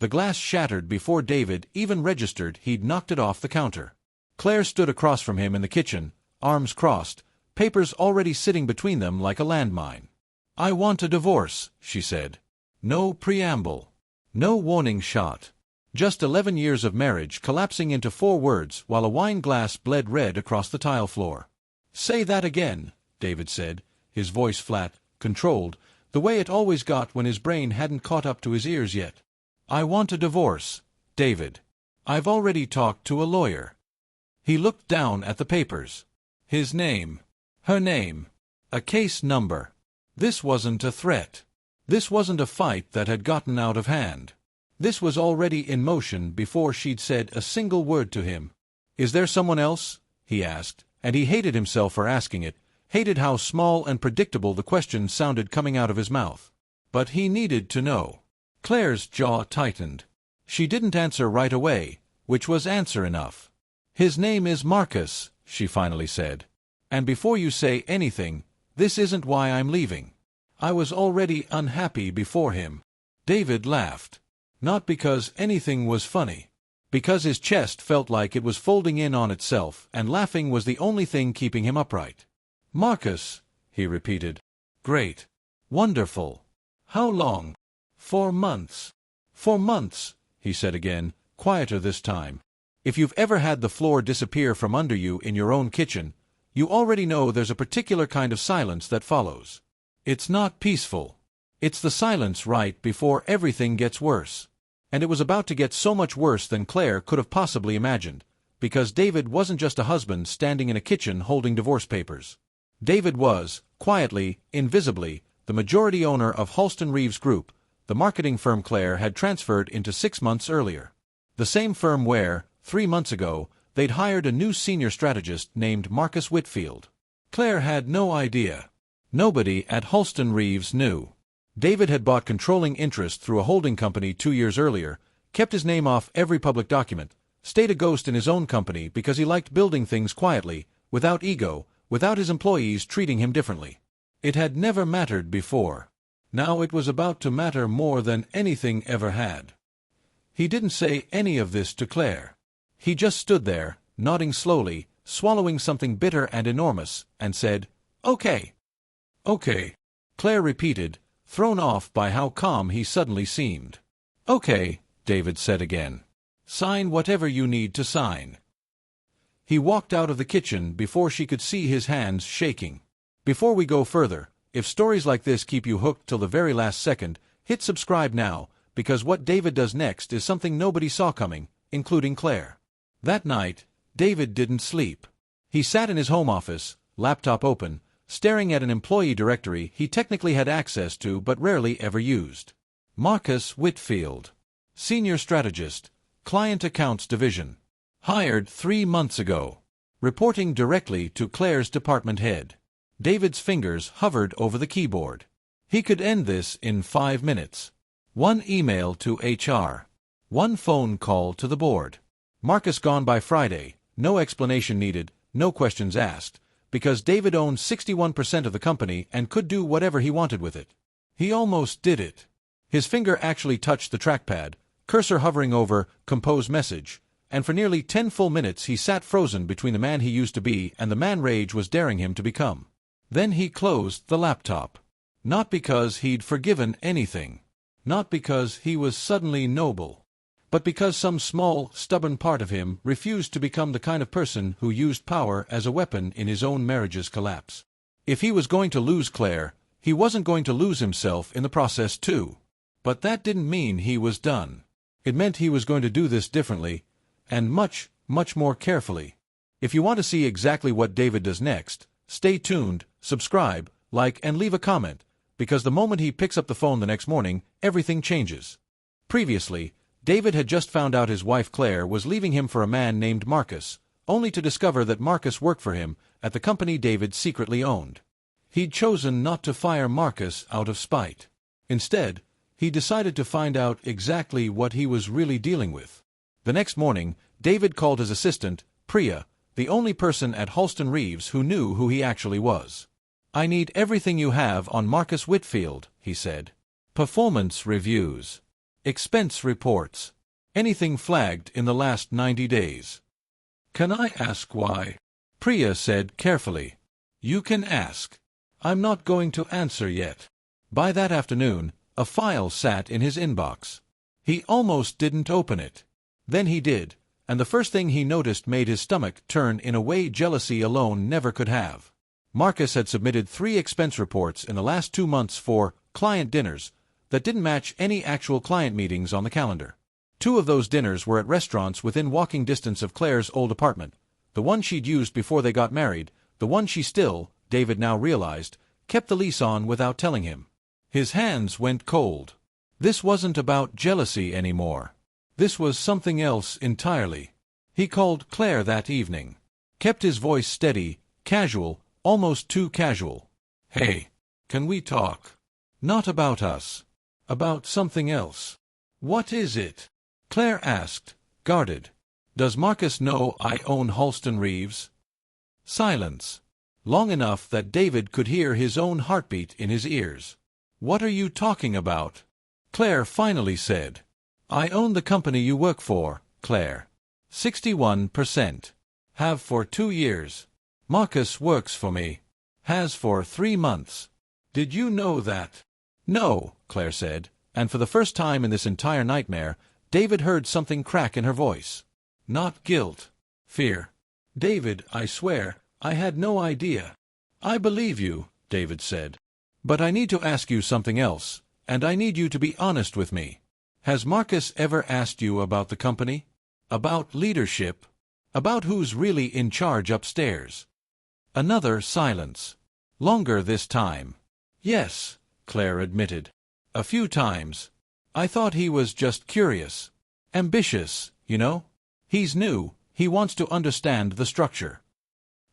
The glass shattered before David even registered he'd knocked it off the counter. Claire stood across from him in the kitchen, arms crossed, papers already sitting between them like a landmine. "I want a divorce," she said. No preamble. No warning shot. Just 11 years of marriage collapsing into 4 words while a wine glass bled red across the tile floor. "Say that again," David said, his voice flat, controlled, the way it always got when his brain hadn't caught up to his ears yet. "I want a divorce, David. I've already talked to a lawyer." He looked down at the papers. His name. Her name. A case number. This wasn't a threat. This wasn't a fight that had gotten out of hand. This was already in motion before she'd said a single word to him. "Is there someone else?" he asked, and he hated himself for asking it, hated how small and predictable the question sounded coming out of his mouth. But he needed to know. Claire's jaw tightened. She didn't answer right away, which was answer enough. "His name is Marcus," she finally said. "And before you say anything, this isn't why I'm leaving. I was already unhappy before him." David laughed. Not because anything was funny. Because his chest felt like it was folding in on itself, and laughing was the only thing keeping him upright. "Marcus," he repeated. "Great. Wonderful. How long?" "4 months. 4 months," he said again, quieter this time. If you've ever had the floor disappear from under you in your own kitchen, you already know there's a particular kind of silence that follows. It's not peaceful. It's the silence right before everything gets worse. And it was about to get so much worse than Claire could have possibly imagined, because David wasn't just a husband standing in a kitchen holding divorce papers. David was, quietly, invisibly, the majority owner of Halston Reeves Group, the marketing firm Claire had transferred into 6 months earlier. The same firm where, 3 months ago, they'd hired a new senior strategist named Marcus Whitfield. Claire had no idea. Nobody at Halston Reeves knew. David had bought controlling interest through a holding company 2 years earlier, kept his name off every public document, stayed a ghost in his own company because he liked building things quietly, without ego, without his employees treating him differently. It had never mattered before. Now it was about to matter more than anything ever had. He didn't say any of this to Claire. He just stood there, nodding slowly, swallowing something bitter and enormous, and said, "Okay." "Okay," Claire repeated, thrown off by how calm he suddenly seemed. "Okay," David said again. "Sign whatever you need to sign." He walked out of the kitchen before she could see his hands shaking. Before we go further, if stories like this keep you hooked till the very last second, hit subscribe now, because what David does next is something nobody saw coming, including Claire. That night, David didn't sleep. He sat in his home office, laptop open, staring at an employee directory he technically had access to but rarely ever used. Marcus Whitfield. Senior Strategist, Client Accounts Division. Hired 3 months ago. Reporting directly to Claire's department head. David's fingers hovered over the keyboard. He could end this in 5 minutes. 1 email to HR. 1 phone call to the board. Marcus gone by Friday, no explanation needed, no questions asked, because David owned 61% of the company and could do whatever he wanted with it. He almost did it. His finger actually touched the trackpad, cursor hovering over Compose Message, and for nearly 10 full minutes he sat frozen between the man he used to be and the man rage was daring him to become. Then he closed the laptop. Not because he'd forgiven anything. Not because he was suddenly noble. But because some small, stubborn part of him refused to become the kind of person who used power as a weapon in his own marriage's collapse. If he was going to lose Claire, he wasn't going to lose himself in the process too. But that didn't mean he was done. It meant he was going to do this differently, and much, much more carefully. If you want to see exactly what David does next, stay tuned, subscribe, like, and leave a comment, because the moment he picks up the phone the next morning, everything changes. Previously, David had just found out his wife Claire was leaving him for a man named Marcus, only to discover that Marcus worked for him at the company David secretly owned. He'd chosen not to fire Marcus out of spite. Instead, he decided to find out exactly what he was really dealing with. The next morning, David called his assistant, Priya, the only person at Halston Reeves who knew who he actually was. "I need everything you have on Marcus Whitfield," he said. "Performance reviews. Expense reports. Anything flagged in the last 90 days? Can I ask why? Priya said carefully. You can ask. I'm not going to answer yet. By that afternoon, a file sat in his inbox. He almost didn't open it. Then he did, and the first thing he noticed made his stomach turn in a way jealousy alone never could have. Marcus had submitted 3 expense reports in the last 2 months for client dinners that didn't match any actual client meetings on the calendar. 2 of those dinners were at restaurants within walking distance of Claire's old apartment, the one she'd used before they got married, the one she still, David now realized, kept the lease on without telling him. His hands went cold. This wasn't about jealousy anymore. This was something else entirely. He called Claire that evening. Kept his voice steady, casual, almost too casual. Hey, can we talk? Not about us. About something else. What is it? Claire asked, guarded. Does Marcus know I own Halston Reeves? Silence. Long enough that David could hear his own heartbeat in his ears. What are you talking about? Claire finally said. I own the company you work for, Claire. 61%. Have for 2 years. Marcus works for me. Has for 3 months. Did you know that? No, Claire said, and for the first time in this entire nightmare, David heard something crack in her voice. Not guilt. Fear. David, I swear, I had no idea. I believe you, David said. But I need to ask you something else, and I need you to be honest with me. Has Marcus ever asked you about the company? About leadership? About who's really in charge upstairs? Another silence. Longer this time. Yes, Claire admitted. A few times. I thought he was just curious. Ambitious, you know? He's new, he wants to understand the structure.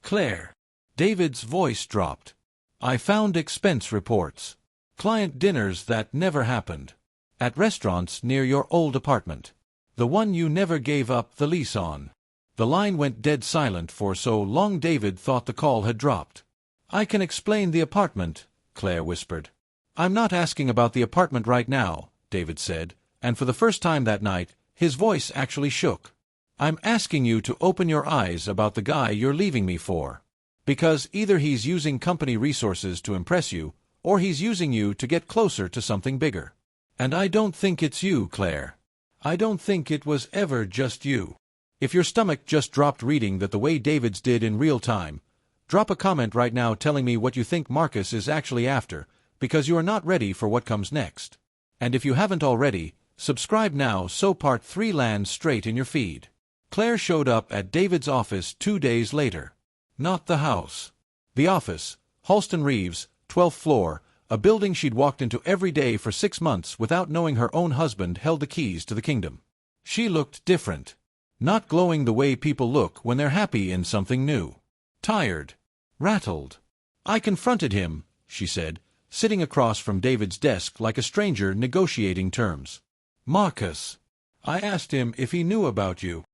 Claire. David's voice dropped. I found expense reports. Client dinners that never happened. At restaurants near your old apartment. The one you never gave up the lease on. The line went dead silent for so long David thought the call had dropped. I can explain the apartment, Claire whispered. I'm not asking about the apartment right now, David said, and for the first time that night, his voice actually shook. I'm asking you to open your eyes about the guy you're leaving me for. Because either he's using company resources to impress you, or he's using you to get closer to something bigger. And I don't think it's you, Claire. I don't think it was ever just you. If your stomach just dropped reading that the way David's did in real time, drop a comment right now telling me what you think Marcus is actually after, because you are not ready for what comes next. And if you haven't already, subscribe now so part 3 lands straight in your feed. Claire showed up at David's office 2 days later. Not the house. The office, Halston Reeves, 12th floor, a building she'd walked into every day for 6 months without knowing her own husband held the keys to the kingdom. She looked different. Not glowing the way people look when they're happy in something new. Tired. Rattled. I confronted him, she said, sitting across from David's desk like a stranger negotiating terms. Marcus. I asked him if he knew about you.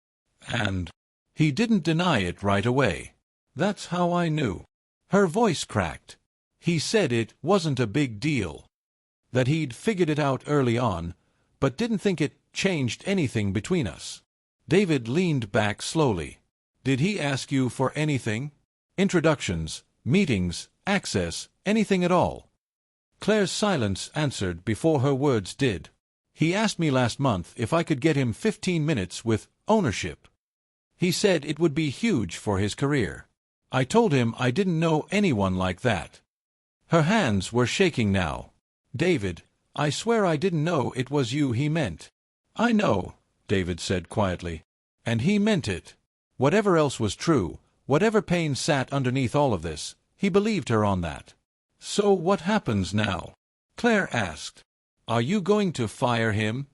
And he didn't deny it right away. That's how I knew. Her voice cracked. He said it wasn't a big deal. That he'd figured it out early on, but didn't think it changed anything between us. David leaned back slowly. Did he ask you for anything? Introductions, meetings, access, anything at all? Claire's silence answered before her words did. He asked me last month if I could get him 15 minutes with ownership. He said it would be huge for his career. I told him I didn't know anyone like that. Her hands were shaking now. David, I swear I didn't know it was you he meant. I know, David said quietly. And he meant it. Whatever else was true, whatever pain sat underneath all of this, he believed her on that. So what happens now? Claire asked. Are you going to fire him?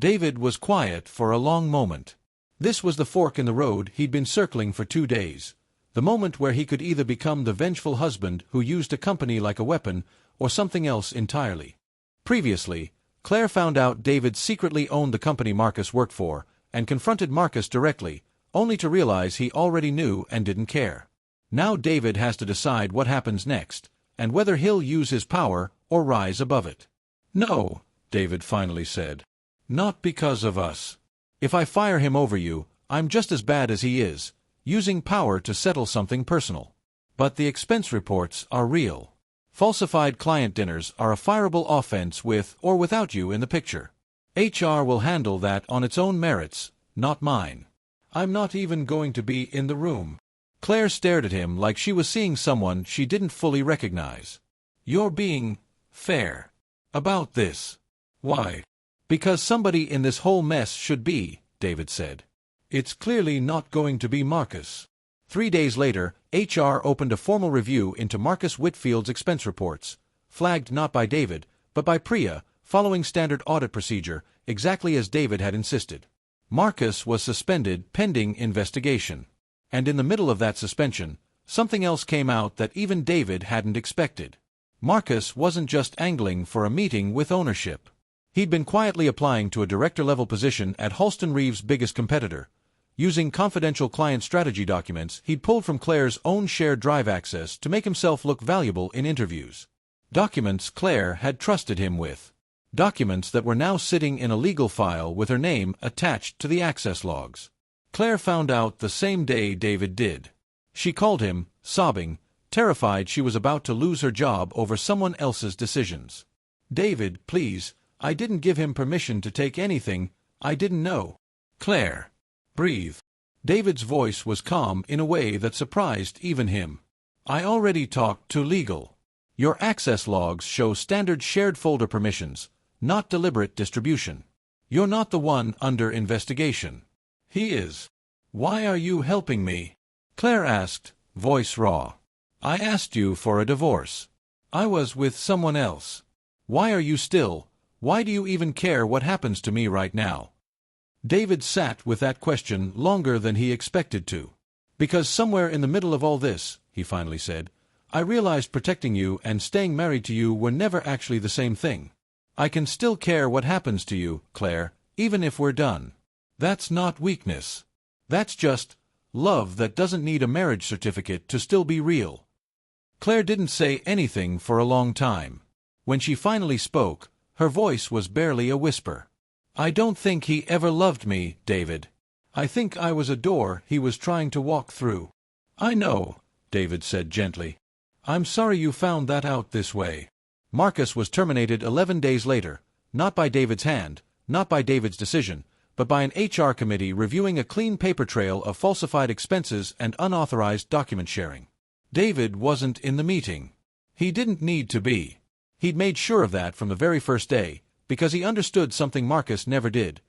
David was quiet for a long moment. This was the fork in the road he'd been circling for 2 days. The moment where he could either become the vengeful husband who used a company like a weapon or something else entirely. Previously, Claire found out David secretly owned the company Marcus worked for and confronted Marcus directly, only to realize he already knew and didn't care. Now David has to decide what happens next, and whether he'll use his power or rise above it. No, David finally said. Not because of us. If I fire him over you, I'm just as bad as he is, using power to settle something personal. But the expense reports are real. Falsified client dinners are a fireable offense with or without you in the picture. HR will handle that on its own merits, not mine. I'm not even going to be in the room. Claire stared at him like she was seeing someone she didn't fully recognize. You're being fair about this. Why? Because somebody in this whole mess should be, David said. It's clearly not going to be Marcus. 3 days later, HR opened a formal review into Marcus Whitfield's expense reports, flagged not by David, but by Priya, following standard audit procedure, exactly as David had insisted. Marcus was suspended pending investigation. And in the middle of that suspension, something else came out that even David hadn't expected. Marcus wasn't just angling for a meeting with ownership. He'd been quietly applying to a director-level position at Halston Reeves' biggest competitor. Using confidential client strategy documents he'd pulled from Claire's own shared drive access to make himself look valuable in interviews. Documents Claire had trusted him with. Documents that were now sitting in a legal file with her name attached to the access logs. Claire found out the same day David did. She called him, sobbing, terrified she was about to lose her job over someone else's decisions. David, please, I didn't give him permission to take anything, I didn't know. Claire. Breathe. David's voice was calm in a way that surprised even him. I already talked to legal. Your access logs show standard shared folder permissions, not deliberate distribution. You're not the one under investigation. He is. Why are you helping me? Claire asked, voice raw. I asked you for a divorce. I was with someone else. Why are you still? Why do you even care what happens to me right now? David sat with that question longer than he expected to. Because somewhere in the middle of all this, he finally said, I realized protecting you and staying married to you were never actually the same thing. I can still care what happens to you, Claire, even if we're done. That's not weakness. That's just love that doesn't need a marriage certificate to still be real. Claire didn't say anything for a long time. When she finally spoke, her voice was barely a whisper. I don't think he ever loved me, David. I think I was a door he was trying to walk through. I know, David said gently. I'm sorry you found that out this way. Marcus was terminated 11 days later, not by David's hand, not by David's decision, but by an HR committee reviewing a clean paper trail of falsified expenses and unauthorized document sharing. David wasn't in the meeting. He didn't need to be. He'd made sure of that from the very first day, because he understood something Marcus never did.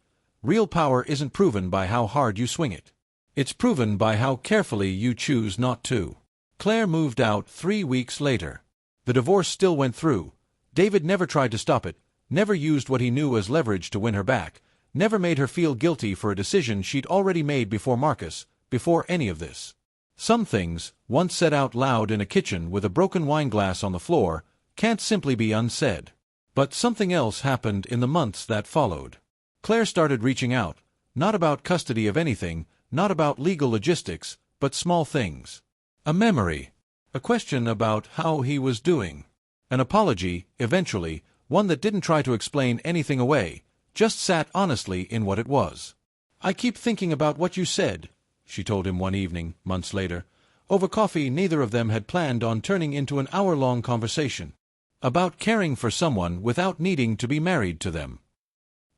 Real power isn't proven by how hard you swing it. It's proven by how carefully you choose not to. Claire moved out 3 weeks later. The divorce still went through. David never tried to stop it, never used what he knew as leverage to win her back, never made her feel guilty for a decision she'd already made before Marcus, before any of this. Some things, once said out loud in a kitchen with a broken wine glass on the floor, can't simply be unsaid. But something else happened in the months that followed. Claire started reaching out, not about custody of anything, not about legal logistics, but small things. A memory. A question about how he was doing. An apology, eventually, one that didn't try to explain anything away, just sat honestly in what it was. I keep thinking about what you said, she told him one evening, months later. Over coffee neither of them had planned on turning into an hour-long conversation. About caring for someone without needing to be married to them.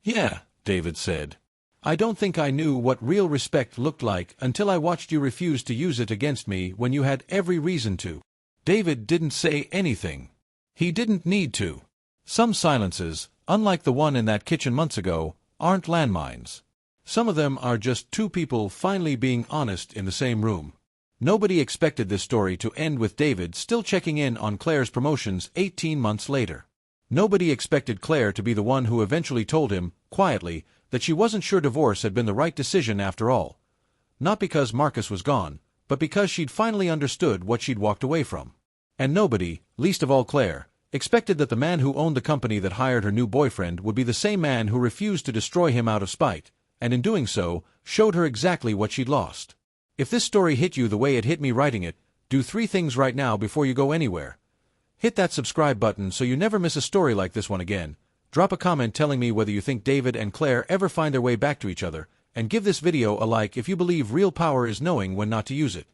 Yeah, David said. I don't think I knew what real respect looked like until I watched you refuse to use it against me when you had every reason to. David didn't say anything. He didn't need to. Some silences, unlike the one in that kitchen months ago, aren't landmines. Some of them are just two people finally being honest in the same room. Nobody expected this story to end with David still checking in on Claire's promotions 18 months later. Nobody expected Claire to be the one who eventually told him, quietly, that she wasn't sure divorce had been the right decision after all. Not because Marcus was gone, but because she'd finally understood what she'd walked away from. And nobody, least of all Claire, expected that the man who owned the company that hired her new boyfriend would be the same man who refused to destroy him out of spite, and in doing so, showed her exactly what she'd lost. If this story hit you the way it hit me writing it, do 3 things right now before you go anywhere. Hit that subscribe button so you never miss a story like this one again. Drop a comment telling me whether you think David and Claire ever find their way back to each other, and give this video a like if you believe real power is knowing when not to use it.